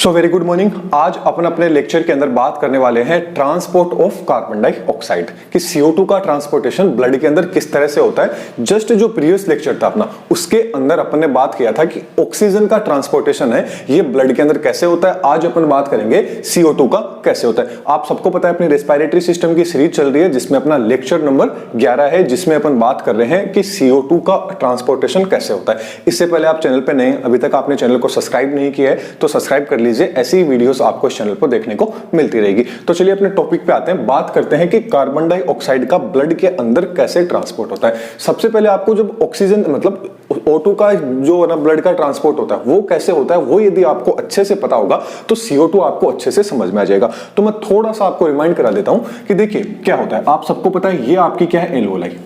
So very good morning. आज अपन अपने lecture के अंदर बात करने वाले हैं ट्रांसपोर्ट ऑफ कार्बन डाइऑक्साइड कि CO2 का ट्रांसपोर्टेशन ब्लड के अंदर किस तरह से होता है। जस्ट जो प्रीवियस लेक्चर था अपना, उसके अंदर अपन ने बात किया था कि ऑक्सीजन का ट्रांसपोर्टेशन है ये ब्लड के अंदर कैसे होता है। आज अपन बात करेंगे CO2 का कैसे होता है। आप सबको पता है अपनी रेस्पिरेटरी सिस्टम की सीरीज चल रही है जिसमें अपना लेक्चर नंबर 11 है, जिसमें अपन बात कर रहे हैं कि CO2 का ट्रांसपोर्टेशन कैसे होता है। इससे पहले आप चैनल पे नए, अभी तक आपने चैनल को सब्सक्राइब नहीं किया है तो सब्सक्राइब कर लीजिए, ऐसी वीडियोस आपको इस चैनल पर देखने को मिलती रहेगी। तो चलिए अपने टॉपिक पे आते हैं, बात करते हैं कि कार्बन डाइऑक्साइड का ब्लड के अंदर कैसे ट्रांसपोर्ट होता है। सबसे पहले आपको जब ऑक्सीजन मतलब O2 का जो ना ब्लड का ट्रांसपोर्ट होता है वो कैसे होता है, वो यदि आपको अच्छे से पता होगा तो CO2 आपको अच्छे से समझ में आ जाएगा। तो मैं थोड़ा सा आपको रिमाइंड करा देता हूं कि देखिए क्या होता है। आप सबको पता है ये आपकी क्या है, एल्वोलाई।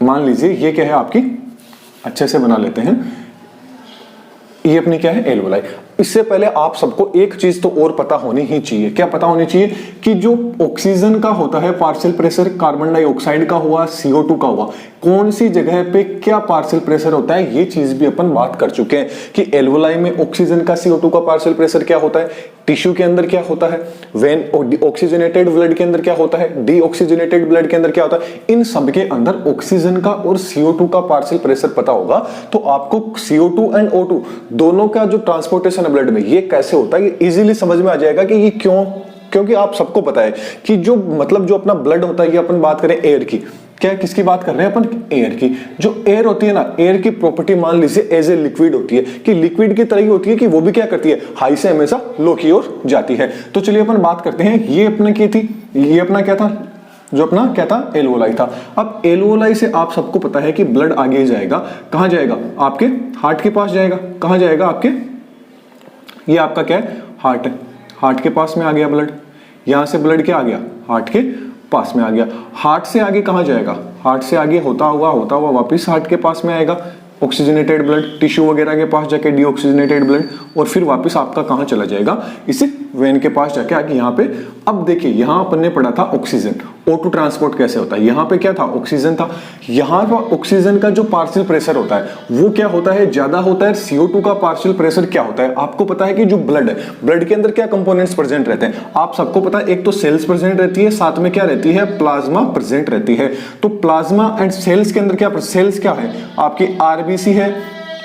मान लीजिए ये क्या है आपकी, अच्छे से बना लेते हैं, ये अपनी क्या है, एल्वोलाई। इससे पहले आप सबको एक चीज तो और पता होनी ही चाहिए। क्या पता होनी चाहिए कि जो ऑक्सीजन का होता है पार्शियल प्रेशर, कार्बन डाइऑक्साइड का हुआ, CO2 का हुआ, कौन सी जगह पे क्या पार्शियल प्रेशर होता है, ये चीज भी अपन बात कर चुके हैं कि एल्वोलाई में ऑक्सीजन का CO2 का पार्शियल प्रेशर क्या होता है, टिश्यू के अंदर क्या होता है, वेन ऑक्सीजनेटेड ब्लड के अंदर क्या होता है, डीऑक्सीजनेटेड ब्लड के अंदर क्या होता है। इन सब के अंदर ऑक्सीजन का और CO2 का पार्शियल प्रेशर पता होगा तो आपको CO2 एंड O2 दोनों का जो ट्रांसपोर्टेशन ब्लड में ये कैसे होता है, ये इजीली समझ में आ जाएगा कि ये क्यों। क्योंकि आप सबको पता है कि जो मतलब जो अपना ब्लड होता है, ये अपन बात करें एयर की, क्या किसकी बात कर रहे हैं अपन, एयर की। जो एयर होती है ना, एयर की प्रॉपर्टी मान लीजिए एज ए लिक्विड होती है कि लिक्विड की तरह ही होती है कि वो भी क्या करती है, हाई से हमेशा लो की ओर जाती है। तो चलिए अपन बात करते हैं, ये अपने की थी, ये अपना क्या था, जो अपना क्या था, एल्वोलाई था। अब एल्वोलाई से आप सबको पता है कि ब्लड आगे जाएगा, कहां जाएगा, आपके हार्ट के पास जाएगा। कहां जाएगा, आपके, ये आपका क्या है, हार्ट है, हार्ट के पास में आ गया ब्लड। यहां से ब्लड क्या आ गया, हार्ट के पास में आ गया। हार्ट से आगे कहां जाएगा, हार्ट से आगे होता हुआ वापस हार्ट के पास में आएगा, ऑक्सीजनेटेड ब्लड, टिश्यू वगैरह के पास जाके डीऑक्सीजनेटेड ब्लड, और फिर वापस आपका कहां चला जाएगा, इसे वेन के पास जाके आगे यहाँ पे। अब देखिए यहां अपन ने पढ़ा था ऑक्सीजन, O2 ट्रांसपोर्ट कैसे होता है। यहाँ पे क्या था, ऑक्सीजन था। यहाँ पर ऑक्सीजन का जो पार्शियल प्रेशर होता है वो क्या होता है, ज्यादा होता है। CO2 का पार्शियल प्रेशर क्या होता है, आपको पता है कि जो ब्लड है, ब्लड के अंदर क्या कंपोनेंट्स प्रेजेंट रहते हैं, आप सबको पता है। एक तो सेल्स प्रेजेंट रहती है, साथ में क्या रहती है, प्लाज्मा प्रेजेंट रहती है। तो प्लाज्मा एंड सेल्स के अंदर क्या, सेल्स क्या है, आपकी RBC है,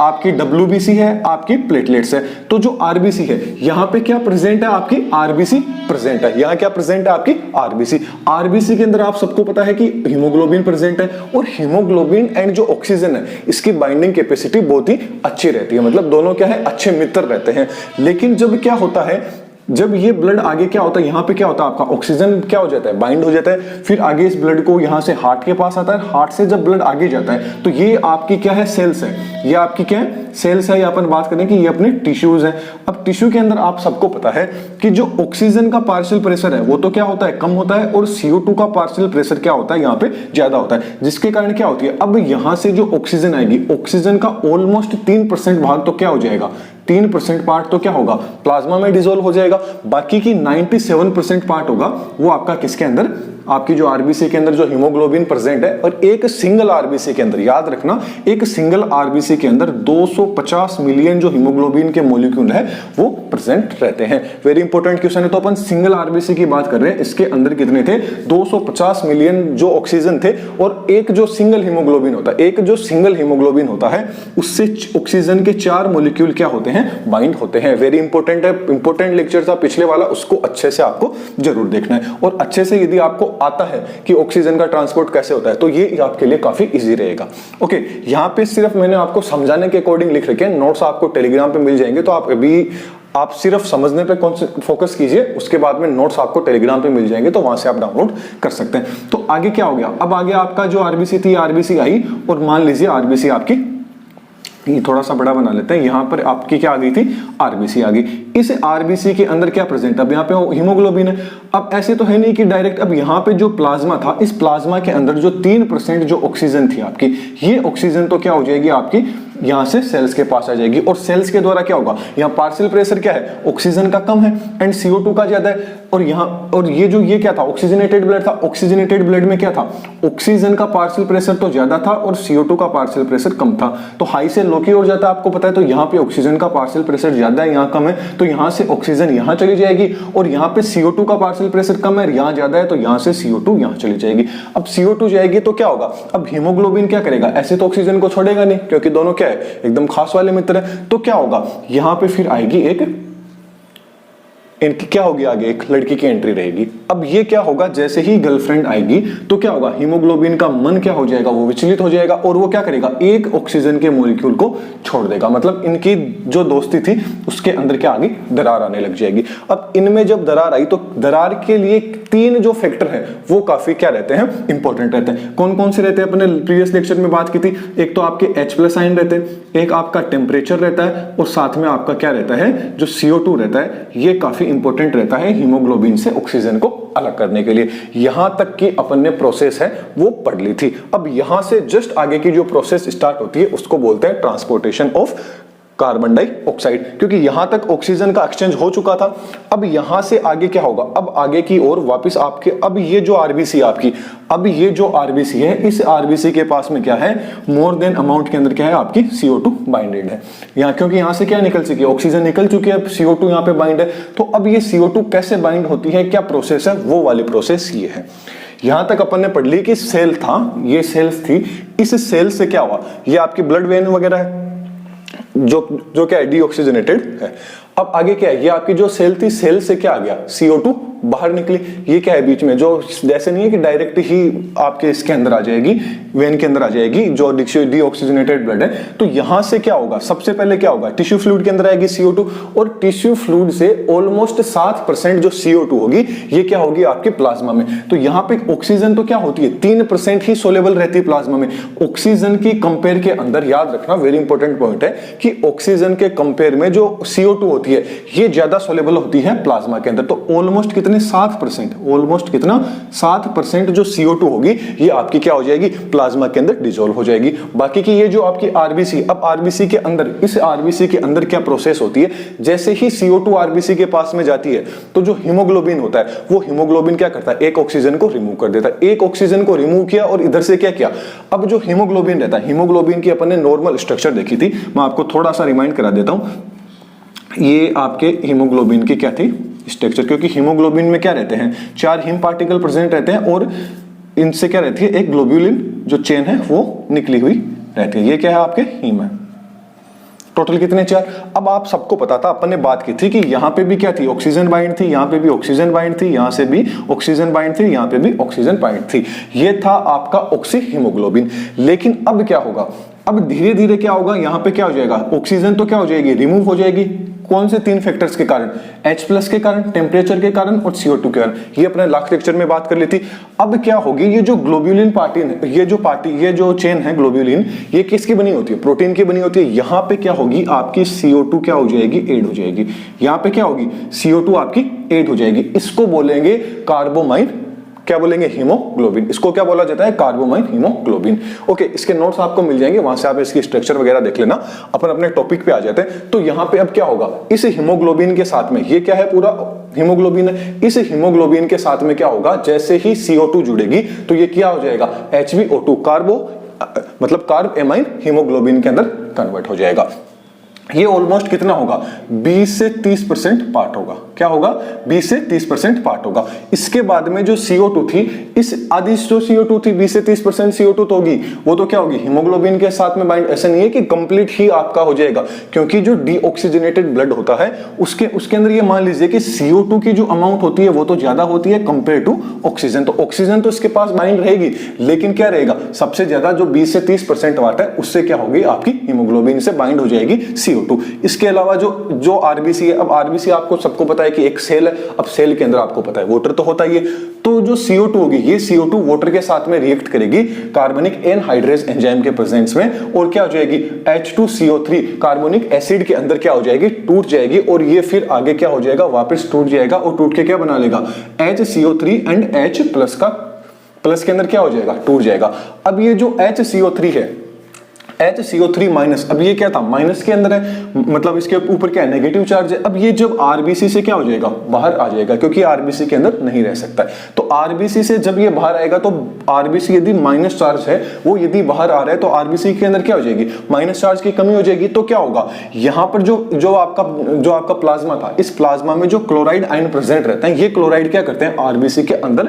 आपकी WBC है, आपकी प्लेटलेट्स है। तो जो RBC है यहाँ पे क्या प्रेजेंट है, आपकी RBC प्रेजेंट है। यहाँ क्या प्रेजेंट है, आपकी RBC। RBC के अंदर आप सबको पता है कि हीमोग्लोबिन प्रेजेंट है, और हीमोग्लोबिन एंड जो ऑक्सीजन है इसकी बाइंडिंग कैपेसिटी बहुत ही अच्छी रहती है, मतलब दोनों क्या है, अच्छे मित्र रहते हैं। लेकिन जब क्या होता है, जब ये ब्लड आगे क्या होता है, यहाँ पे क्या होता है, आपका ऑक्सीजन क्या हो जाता है, बाइंड हो जाता है। फिर आगे इस ब्लड को यहाँ से हार्ट के पास आता है, हार्ट से जब ब्लड आगे जाता है तो ये आपकी क्या है, सेल्स है। ये आपकी क्या है, सेल्स है। अपन बात करें कि ये अपने टिश्यूज हैं। अब टिश्यू के अंदर आप सबको पता है कि जो ऑक्सीजन का पार्शियल प्रेशर है वो तो क्या होता है, कम होता है, और CO2 का पार्शियल प्रेशर क्या होता है, यहाँ पे ज्यादा होता है, जिसके कारण क्या होती है, अब यहाँ से जो ऑक्सीजन आएगी, ऑक्सीजन का ऑलमोस्ट 3% भाग तो क्या हो जाएगा, 3% पार्ट तो क्या होगा, प्लाज्मा में डिसॉल्व हो जाएगा। बाकी की 97% पार्ट होगा वो आपका किसके अंदर, आपकी जो RBC के अंदर जो हीमोग्लोबिन प्रेजेंट है। और एक सिंगल RBC के अंदर, याद रखना, एक सिंगल RBC के अंदर 250 मिलियन जो हीमोग्लोबिन के मॉलिक्यूल है वो प्रेजेंट रहते हैं। वेरी इंपॉर्टेंट क्वेश्चन है। तो अपन सिंगल RBC की बात कर रहे हैं, इसके अंदर कितने थे, 250 मिलियन जो ऑक्सीजन थे, और एक जो सिंगल हीमोग्लोबिन होता है, एक जो सिंगल हीमोग्लोबिन होता है उससे ऑक्सीजन के 4 मॉलिक्यूल क्या होते हैं, बाइंड होते हैं। वेरी इंपॉर्टेंट है, इंपॉर्टेंट लेक्चर था पिछले वाला, उसको अच्छे से आपको जरूर देखना है। और अच्छे से यदि आपको आता है कि ऑक्सीजन का ट्रांसपोर्ट कैसे होता है तो ये आपके लिए काफी इजी रहेगा। ओके, यहाँ पे सिर्फ मैंने आपको समझाने के अकॉर्डिंग लिख रखे हैं, नोट्स आपको टेलीग्राम पे मिल जाएंगे, तो आप अभी आप सिर्फ समझने पे फोकस कीजिए, उसके बाद में नोट्स आपको टेलीग्राम पे मिल जाएंगे, तो वहां से आप डाउनलोड कर सकते हैं। तो आगे क्या हो गया, अब आगे आपका जो RBC थी, RBC आई, और मान लीजिए RBC आपकी, ये थोड़ा सा बड़ा बना लेते हैं, यहाँ पर आपकी क्या आ गई थी, RBC आ गई। इस RBC के अंदर क्या प्रेजेंट, अब यहाँ पे हीमोग्लोबिन है। अब ऐसे तो है नहीं कि डायरेक्ट, अब यहाँ पे जो प्लाज्मा था, इस प्लाज्मा के अंदर जो 3% जो ऑक्सीजन थी आपकी, ये ऑक्सीजन तो क्या हो जाएगी आपकी, यहां से सेल्स के पास आ जाएगी, और सेल्स के द्वारा क्या होगा, यहाँ पार्शियल प्रेशर क्या है, ऑक्सीजन का कम है एंड CO2 का ज्यादा है। और यहाँ और ये क्या था, ऑक्सीजनेटेड ब्लड था। ऑक्सीजनेटेड ब्लड में क्या था, ऑक्सीजन का पार्शियल प्रेशर तो ज्यादा था और CO2 का पार्शियल प्रेशर कम था। तो हाई से लो की ओर जाता है, आपको पता है। तो यहाँ पे ऑक्सीजन का पार्शियल प्रेशर ज्यादा है, यहाँ कम है, तो यहाँ से ऑक्सीजन यहाँ चली जाएगी। और यहाँ पे CO2 का पार्शियल प्रेशर कम है, यहाँ ज्यादा है, तो यहाँ से CO2 यहाँ चली जाएगी। अब CO2 जाएगी तो क्या होगा, अब हीमोग्लोबिन क्या करेगा, ऐसे तो ऑक्सीजन को छोड़ेगा नहीं, क्योंकि दोनों क्या है, एकदम खास वाले मित्र है। तो क्या होगा, यहाँ पे फिर आएगी इनकी क्या होगी, आगे एक लड़की की एंट्री रहेगी। अब ये क्या होगा, जैसे ही गर्लफ्रेंड आएगी तो क्या होगा, हीमोग्लोबिन का मन क्या हो जाएगा, वो विचलित हो जाएगा और वो क्या करेगा, एक ऑक्सीजन के मॉलिक्यूल को छोड़ देगा। मतलब इनकी जो दोस्ती थी उसके अंदर क्या आ गई, दरार आने लग जाएगी। अब इनमें जब दरार आई तो दरार के लिए 3 जो फैक्टर है वो काफी क्या रहते हैं, इंपॉर्टेंट रहते हैं। कौन कौन से रहते हैं, अपने प्रीवियस लेक्चर में बात की थी। एक तो आपके H+ आयन रहते हैं, एक आपका टेम्परेचर रहता है और साथ में आपका क्या रहता है, जो CO2 रहता है। ये काफी इंपॉर्टेंट रहता है हीमोग्लोबिन से ऑक्सीजन को अलग करने के लिए। यहां तक की अपन ने प्रोसेस है वो पढ़ ली थी। अब यहां से जस्ट आगे की जो प्रोसेस स्टार्ट होती है उसको बोलते हैं ट्रांसपोर्टेशन ऑफ कार्बन डाइऑक्साइड, क्योंकि यहां तक ऑक्सीजन का एक्सचेंज हो चुका था। अब यहां से आगे क्या होगा, अब आगे की ओर वापस आपके, अब ये जो आरबीसी आपकी, अब ये जो आरबीसी है, इस आरबीसी के पास में क्या है, मोर देन अमाउंट के अंदर क्या है, आपकी CO2 बाइंडेड है यहाँ, क्योंकि यहां से क्या निकल चुकी है, ऑक्सीजन निकल चुकी है, CO2 यहाँ पे बाइंड है। तो अब ये CO2 कैसे बाइंड होती है, क्या प्रोसेस है, वो वाली प्रोसेस ये है। यहां तक अपन ने पढ़ ली कि सेल था, ये सेल्स थी, इस सेल से क्या हुआ, ये आपकी ब्लड वेन वगैरह है जो क्या है, डीऑक्सीजनेटेड है। अब आगे क्या है, ये आपकी जो सेल थी, सेल से क्या आ गया, CO2 बाहर निकली। ये क्या है बीच में, जो जैसे नहीं है कि डायरेक्ट ही आपके इसके अंदर आ जाएगी, वेन के अंदर आ जाएगी जो डीऑक्सीजनेटेड ब्लड है। तो यहां से क्या होगा, सबसे पहले क्या होगा, टिश्यू फ्लूइड के अंदर आएगी CO2 और टिश्यू फ्लूइड से ऑलमोस्ट 7% जो CO2 होगी ये क्या होगी आपके प्लाज्मा में। तो यहाँ पे ऑक्सीजन तो क्या होती है, 3% ही सोलेबल रहती है प्लाज्मा में। ऑक्सीजन की कंपेयर के अंदर याद रखना, वेरी इंपॉर्टेंट पॉइंट है कि ऑक्सीजन के कंपेयर में जो CO2 होती है ये ज्यादा सोलेबल होती है प्लाज्मा के अंदर। तो ऑलमोस्ट कितने 7%, ऑलमोस्ट कितना 7% जो CO2 होगी ये आपकी क्या हो जाएगी, प्लाज्मा के अंदर डिसॉल्व हो जाएगी। बाकी की ये जो आपकी आरबीसी, अब आरबीसी के अंदर, इस आरबीसी के अंदर क्या प्रोसेस होती है, जैसे ही CO2 आरबीसी के पास में जाती है तो जो हीमोग्लोबिन होता है वो हीमोग्लोबिन क्या करता है, एक ऑक्सीजन को रिमूव कर देता है। एक ऑक्सीजन को रिमूव किया और इधर से क्या किया, अब जो हीमोग्लोबिन रहता है, हीमोग्लोबिन की अपन ने नॉर्मल स्ट्रक्चर देखी थी, मैं आपको थोड़ा सा रिमाइंड करा देता हूं। ये आपके हीमोग्लोबिन की क्या थी स्ट्रक्चर, क्योंकि हीमोग्लोबिन में क्या रहते हैं, 4 हिम पार्टिकल प्रेजेंट रहते हैं और इनसे क्या रहती है, एक ग्लोब्यूलिन जो चेन है वो निकली हुई रहती है। ये क्या है, आपके हीम है। टोटल कितने 4। अब आप सबको पता था, अपन ने बात की थी कि यहाँ पे भी क्या थी, ऑक्सीजन बाइंड थी, यहाँ पे भी ऑक्सीजन बाइंड थी, यहाँ से भी ऑक्सीजन बाइंड थी, यहाँ पे भी ऑक्सीजन बाइंड थी। ये था आपका ऑक्सी हीमोग्लोबिन। लेकिन अब क्या होगा, अब धीरे धीरे क्या होगा, यहाँ पे क्या हो जाएगा, ऑक्सीजन तो क्या हो जाएगी, रिमूव हो जाएगी। कौन से 3 फैक्टर्स के कारण, H+ के कारण, टेम्परेचर के कारण और CO2 के कारण। ये अपने लास्ट लेक्चर में बात कर ली थी। अब क्या होगी, ये जो ग्लोब्यूलिन ये जो चेन है ग्लोब्यूलिन, ये किसकी बनी होती है, प्रोटीन की बनी होती है। यहाँ पे क्या होगी, आपकी CO2 क्या हो जाएगी, ऐड हो जाएगी। यहाँ पे क्या होगी, CO2 आपकी ऐड हो जाएगी। इसको बोलेंगे कार्बोमाइन, क्या बोलेंगे, हीमोग्लोबिन। इसको क्या बोला जाता है, कार्बोमाइन हीमोग्लोबिन। ओके, इसके नोट्स आपको मिल जाएंगे, वहां से आप इसकी स्ट्रक्चर वगैरह देख लेना। अपन अपने टॉपिक पे आ जाते हैं। तो यहाँ पे अब क्या होगा, इस हीमोग्लोबिन के साथ में, ये क्या है, पूरा हीमोग्लोबिन है। इस हीमोग्लोबिन के साथ में क्या होगा, जैसे ही CO2 जुड़ेगी तो ये क्या हो जाएगा, HbO2 मतलब कार्ब एमाइन हीमोग्लोबिन के अंदर कन्वर्ट हो जाएगा। ये ऑलमोस्ट कितना होगा, 20 से 30% पार्ट होगा। क्या होगा, 20 से 30% पार्ट होगा। इसके बाद में जो CO2 थी, इस आधी जो CO2 थी 20 से 30% CO2 तो होगी, वो तो क्या होगी, हीमोग्लोबिन के साथ में बाइंड। ऐसा नहीं है कि कंप्लीट ही आपका हो जाएगा, क्योंकि जो डीऑक्सीजनेटेड ब्लड होता है उसके अंदर ये मान लीजिए कि CO2 की जो अमाउंट होती है वो तो ज्यादा होती है कंपेयर टू ऑक्सीजन। तो ऑक्सीजन तो इसके पास बाइंड रहेगी, लेकिन क्या रहेगा, सबसे ज्यादा जो 20 से 30% वाट है उससे क्या होगी, आपकी हीमोग्लोबिन से बाइंड हो जाएगी CO2। इसके अलावा जो आरबीसी है, अब आरबीसी आपको सबको पता है कि एक सेल है। अब सेल के अंदर आपको पता है वाटर तो होता ही है। तो जो CO2 होगी, ये CO2 वाटर के साथ में रिएक्ट करेगी कार्बनिक एनहाइड्रेज एंजाइम के प्रेजेंस में, और क्या हो जाएगी, H2CO3 कार्बोनिक एसिड के अंदर क्या हो जाएगी, टूट जाएगी। और ये फिर आगे क्या हो जाएगा, वापस टूट जाएगा और टूट के क्या बना लेगा, HCO3 एंड H+ का प्लस के अंदर क्या हो जाएगा, टूट जाएगा। अब ये जो HCO3 है, HCO3 माइनस, अब ये क्या था, माइनस के अंदर है, मतलब इसके ऊपर क्या है, नेगेटिव चार्ज है। अब ये जब आरबीसी से क्या हो जाएगा, बाहर आ जाएगा, क्योंकि आरबीसी के अंदर नहीं रह सकता है। तो आरबीसी से जब ये बाहर आएगा तो आरबीसी यदि माइनस चार्ज है, वो यदि बाहर आ रहा है तो आरबीसी के अंदर क्या हो जाएगी, माइनस चार्ज की कमी हो जाएगी। तो क्या होगा, यहां पर जो आपका प्लाज्मा था, इस प्लाज्मा में जो क्लोराइड आयन प्रेजेंट रहते हैं, ये क्लोराइड क्या करते हैं, आरबीसी के अंदर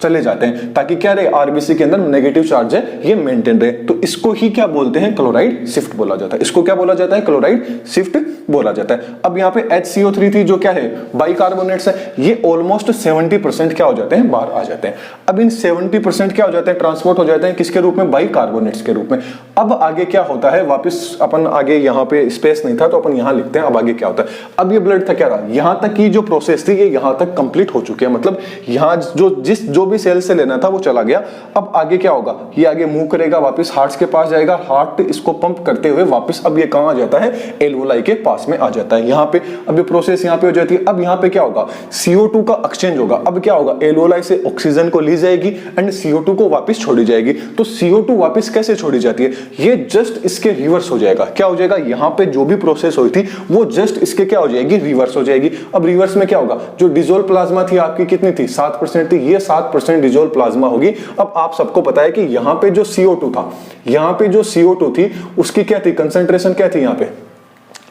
चले जाते हैं, ताकि क्या रहे, आरबीसी के अंदर नेगेटिव चार्ज है ये मेंटेन रहे। तो इसको ही क्या बोलते हैं, क्लोराइड शिफ्ट बोला जाता है। इसको क्या बोला जाता है, क्लोराइड शिफ्ट बोला जाता है। अब यहाँ पे HCO3 थी जो क्या है, बाइकार्बोनेट्स है, ये ऑलमोस्ट 70% क्या हो जाते हैं, बाहर आ जाते हैं। अब इन 70% क्या हो जाते हैं, ट्रांसपोर्ट हो जाते हैं किसके रूप में, बाइकार्बोनेट्स के रूप में। अब आगे क्या होता है, वापस अपन आगे यहाँ पे स्पेस नहीं था तो अपन यहाँ लिखते हैं। अब आगे क्या होता है, अब ये ब्लड था क्या रहा, यहाँ तक की जो प्रोसेस थी ये यहाँ तक कंप्लीट हो चुकी है, मतलब यहाँ जो भी सेल से लेना था वो चला गया। अब आगे क्या होगा, ये आगे मूव करेगा, वापस हार्ट के पास जाएगा, हार्ट इसको पंप करते हुए वापस अब ये कहां आ जाता है, एल्वोलाई के पास में आ जाता है। यहाँ पे अब ये प्रोसेस यहाँ पे हो जाती है। अब यहाँ पे क्या होगा, CO2 का एक्सचेंज होगा। अब क्या होगा, एल्वोलाई से ऑक्सीजन को ली जाएगी एंड CO2 को वापस छोड़ी जाएगी। तो CO2 वापस कैसे छोड़ी जाती है, ये जस्ट इसके रिवर्स हो जाएगा। क्या हो जाएगा, यहाँ पे जो भी प्रोसेस हुई थी वो जस्ट इसके क्या हो जाएगी, रिवर्स हो जाएगी। अब रिवर्स में क्या होगा, जो डिसॉल्व प्लाज्मा थी आपकी कितनी थी, 7% थी, ये 7% डिसॉल्व प्लाज्मा होगी। अब आप सबको पता है कि यहां पे जो CO2 था, यहां पे जो CO2 थी उसकी क्या थी, कंसंट्रेशन क्या थी, यहां पे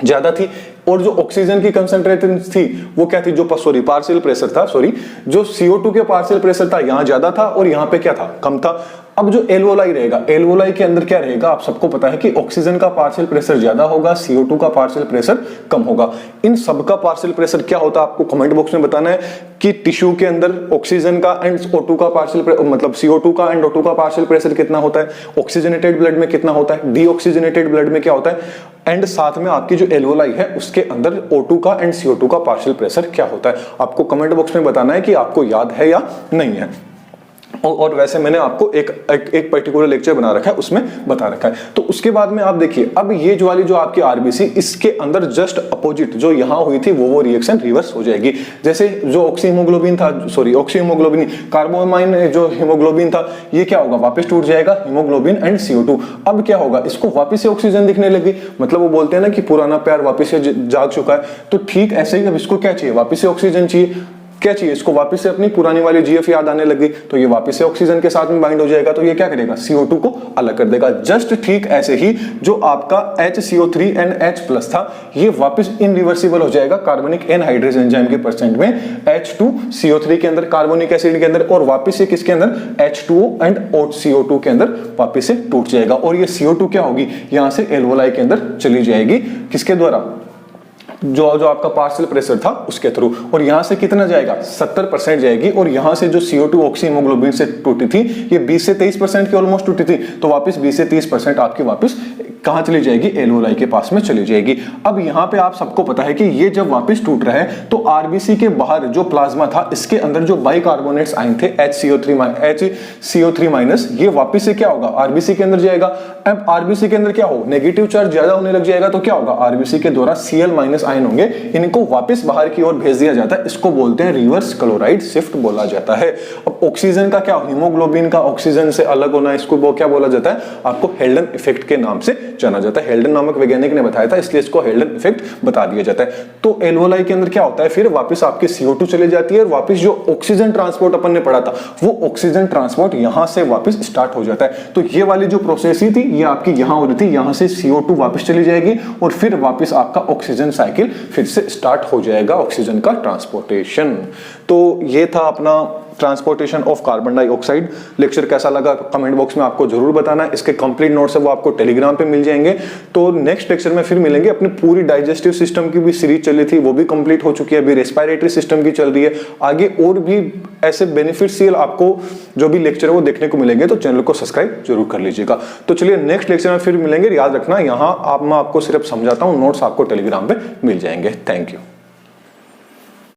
ज्यादा थी, और जो ऑक्सीजन की कंसंट्रेशन थी वो क्या थी, जो पार्शियल प्रेशर था, जो CO2 के पार्शियल प्रेशर था यहां ज्यादा था और यहां पे क्या था, कम था। अब जो एल्वोलाई रहेगा, एल्वोलाई के अंदर क्या रहेगा, आप सबको पता है कि ऑक्सीजन का पार्शियल प्रेशर ज्यादा होगा, CO2 का पार्शियल प्रेशर कम होगा। इन सब का पार्शियल प्रेशर क्या होता है आपको कमेंट बॉक्स में बताना है कि टिश्यू के अंदर ऑक्सीजन का एंड O2 का पार्शियल, मतलब CO2 का एंड O2 का पार्शियल प्रेशर कितना होता है, ऑक्सीजनेटेड ब्लड में कितना होता है, डीऑक्सीजनेटेड ब्लड में क्या होता है, एंड साथ में आपकी जो एल्वोलाई है उसके अंदर O2 का एंड CO2 का पार्शियल प्रेशर क्या होता है। आपको कमेंट बॉक्स में बताना है कि आपको याद है या नहीं है। और वैसे मैंने आपको एक पर्टिकुलर लेक्चर बना रखा है, उसमें बता रखा है। तो उसके बाद में आप देखिए, अब ये जो वाली जो आपकी आरबीसी, इसके अंदर जस्ट अपोजिट जो यहां हुई थी वो रिएक्शन रिवर्स हो जाएगी। जैसे जो ऑक्सीहीमोग्लोबिन था, ऑक्सीहीमोग्लोबिन, कार्बोमाइन जो हीमोग्लोबिन था, ये क्या होगा, वापस टूट जाएगा, हीमोग्लोबिन एंड CO2। अब क्या होगा, इसको वापस से ऑक्सीजन दिखने लगी, मतलब वो बोलते हैं ना कि पुराना प्यार वापस से जाग चुका है। तो ठीक ऐसे ही अब इसको क्या चाहिए, वापस से ऑक्सीजन चाहिए। क्या चाहिए, इसको वापस से अपनी पुरानी वाली GF याद आने लगी, तो ये वापस से ऑक्सीजन के साथ में बाइंड हो जाएगा। तो ये क्या करेगा, CO2 को अलग कर देगा। जस्ट ठीक ऐसे ही जो आपका HCO3 एंड H+ था, ये वापस इनरिवर्सिबल हो जाएगा कार्बनिक एनहाइड्रेज एंजाइम के परसेंट में, H2CO3 के अंदर, कार्बोनिक एसिड के अंदर, और वापस से किसके अंदर, H2O एंड CO2 के अंदर वापस से टूट जाएगा। और ये CO2 क्या होगी, यहां से एल्वोलाई के अंदर चली जाएगी, किसके द्वारा, जो आपका पार्शियल प्रेशर था उसके थ्रू। और यहां से कितना जाएगा, 70% जाएगी। और यहां से जो CO2 ऑक्सीहीमोग्लोबिन से टूटी थी, ये 20 से 23% की ऑलमोस्ट टूटी थी, तो वापस 20 से 30% आपकी वापस कहां चली जाएगी, एल्वोलाई के पास में चली जाएगी। अब यहां पे आप सबको पता है कि ये जब वापस टूट रहा है तो आरबीसी के बाहर जो प्लाज्मा था, इसके अंदर जो बाइकार्बोनेट्स आए थे HCO3 माइनस, ये वापस से क्या होगा, आरबीसी के अंदर जाएगा। अब आरबीसी के अंदर क्या हो, नेगेटिव चार्ज ज्यादा होने लग जाएगा, तो क्या होगा, आरबीसी के द्वारा Cl- आयन होंगे, इनको वापस बाहर की ओर भेज दिया जाता है। इसको बोलते हैं रिवर्स क्लोराइड शिफ्ट बोला जाता है। अब ऑक्सीजन का क्या, हीमोग्लोबिन का ऑक्सीजन से अलग होना, इसको वो क्या बोला जाता है, आपको हेल्डन इफेक्ट के नाम से जाना जाता है। हेल्डन नामक वैज्ञानिक ने बताया था, इसलिए इसको हेल्डन इफेक्ट बता दिया जाता है। तो एल्वोलाई के अंदर क्या होता है, फिर वापस आपकी CO2 चली जाती है, और वापस जो ऑक्सीजन ट्रांसपोर्ट अपन ने पढ़ा था, वो ऑक्सीजन ट्रांसपोर्ट यहां से वापस स्टार्ट हो जाता है। तो ये वाली जो प्रोसेस ही थी, ये आपकी यहां हो रही थी, यहां से CO2 वापस चली जाएगी, और फिर वापस आपका ऑक्सीजन साइकिल फिर से स्टार्ट हो जाएगा, ऑक्सीजन का ट्रांसपोर्टेशन। तो ये था अपना transportation of carbon dioxide. Lecture कैसा लगा कमेंट बॉक्स में आपको जरूर बताना है। इसके कंप्लीट नोट्स है वो आपको टेलीग्राम पे मिल जाएंगे। तो नेक्स्ट लेक्चर में फिर मिलेंगे। अपनी पूरी डाइजेस्टिव सिस्टम की भी सीरीज चली थी, वो भी कंप्लीट हो चुकी है। अभी रेस्पिरेटरी सिस्टम की चल रही है। आगे और भी ऐसे बेनिफिशियल आपको जो भी लेक्चर है वो देखने को मिलेंगे, तो चैनल को सब्सक्राइब जरूर कर लीजिएगा। तो चलिए नेक्स्ट लेक्चर में फिर मिलेंगे। याद रखना, यहाँ मैं आपको सिर्फ समझाता हूँ, नोट्स आपको टेलीग्राम पे मिल जाएंगे। Thank you.